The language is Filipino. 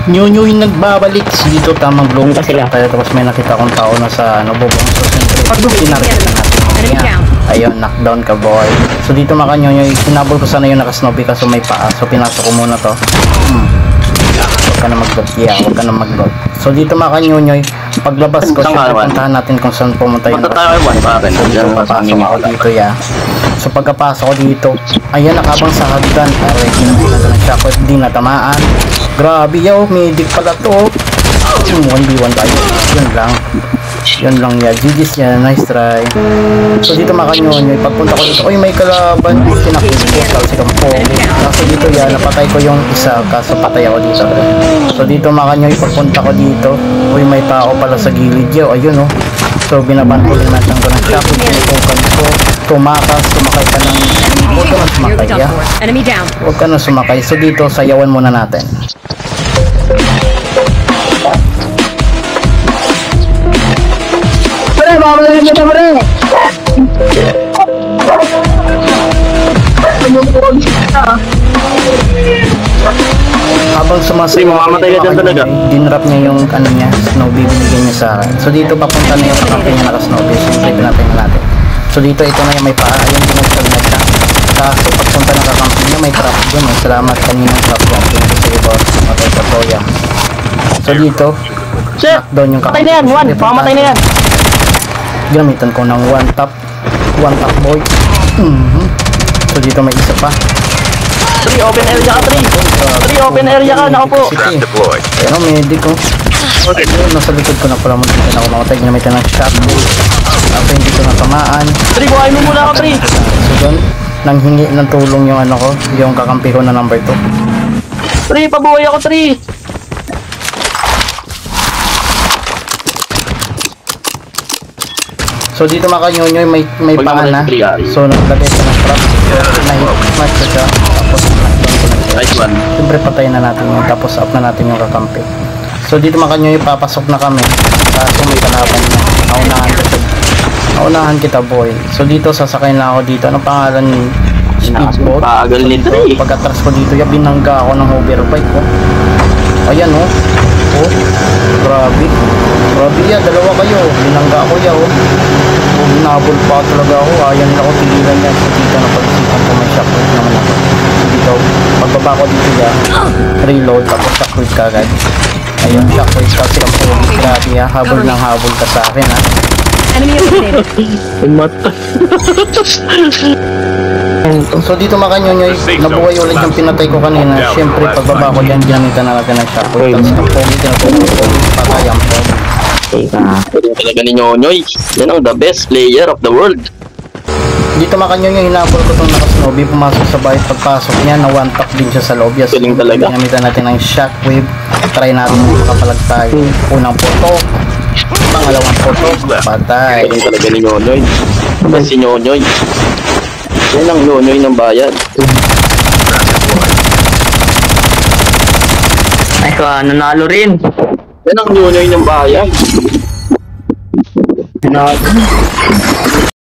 Nyo yung nagbabalik dito, tamang glow sila tayo. Tapos may nakita akong tao na sa bubong. So siyempre pinarito natin niya. Ayun, knockdown ka boy. So dito maka nyo sinabol ko sana yung naka-snowbie kaso may paa. So pinasok ko muna to. Huwag ka na mag-load. Yeah, huwag ka na mag-load. So dito maka nyo paglabas ko siyempre puntahan natin kung saan pumunta yung papasok ako dito ya. So pagkapasok ko dito, ayan nakabang sa hagdan. Aray, kinaganda ng shockwave, di natamaan. Grabe yaw, medic pala to. 1v1 tayo. Yun lang ya. GG's ya, nice try. So dito makanyonyo, pagpunta ko dito, uy may kalaban. Sinakit ko, kasi kampo. Kaso dito ya, napatay ko yung isa, kaso patay ako dito. So dito makanyonyo, pagpunta ko dito, uy may tao pala sa gilid yaw. Ayun oh. So binabantulin natin ko ng shockwave, pinutukan ko. Tumakas, sumakay ka ng... Huwag ka na sumakay ya. Huwag ka na sumakay. So dito, sayawan muna natin. Habang sumasayaw, mamamatay ka dyan talaga. dinrap niya yung ano niya, snowbie binigyan niya sa akin. So dito papunta na yung kakampi niya naka-snowbie. So flip natin natin. So dito ito na yung may paa, ayun pinagsalnag siya. Kaso pagpunta ng kakampi niya may trap dun eh. Salamat kaninang trap ko. Sige boss, matay sa toya. So dito, knockdown yung patay na yan, one, pamatay na yan. Gamitan ko ng one tap boy. So dito may isa pa. 3 open area ka, 3 open area ka, nako po. Pero medic ko. Ayun, nasa likod ko na pala mo dito na ako mamatay. Ginamitan ng shot. Ako hindi ko natamaan. 3, buhay mo muna ako, 3. So doon, nanghingi ng tulong yung ano ko, yung kakampi ko na number 2. 3, pabuhay ako, 3. So dito makanyonyo may paa na. So naglagay ka ng trap. So na-hit ko siya. Tapos knockdown ko na siya. Nice one. Siyempre patayin na natin yun. Tapos up na natin yung kakampi. So dito makanyonyo papasok na kami. Kaso may kalaban na. Naunahan kita boy. So dito sasakay na ako dito. Anong pangalan ni Speedboat? Pagal ni So, 3. pagkatras ko dito, binangga ako ng hoverbike ko. Ayan oh. Oh, grabe. Grabe ya, dalawa kayo. Binangga ako ya oh. Hinabol pa talaga ako. Ayan nila ko tigilan yan. So dito na pag-isipan ko may shockwave naman ako. So dito, pagbaba ko dito ya, reload tapos shockwave ka agad. Ayun, shockwave kasi ang pogi. Grabe ya, habol ng habol ka sa akin ha. Mata. So dito makanyonyoy, nabuhay ulit yung pinatay ko kanina. Siyempre pagbaba ko dyan, ginamitan na natin ng shockwave. Tapos ang pogi, tinatulog ko. Patay ang pogi. Talaga ni Nyonyoy. Yan ang the best player of the world. Dito makanyonyoy, hinapol ko itong naka-snowbie. Pumasok sa bahay, pagpasok niya, na one tap din siya sa loob. Yes, galing talaga. Ginamitan natin ng shockwave. Try natin makapalag tayo. Unang putok, pangalawang putok, patay. Galing talaga ni Nyonyoy. Yan si Nyonyoy. Yan ang Nyonyoy ng bayan. Ay ko, nanalo rin. Yan ang Nyonyoy ng bayan. Nanalo.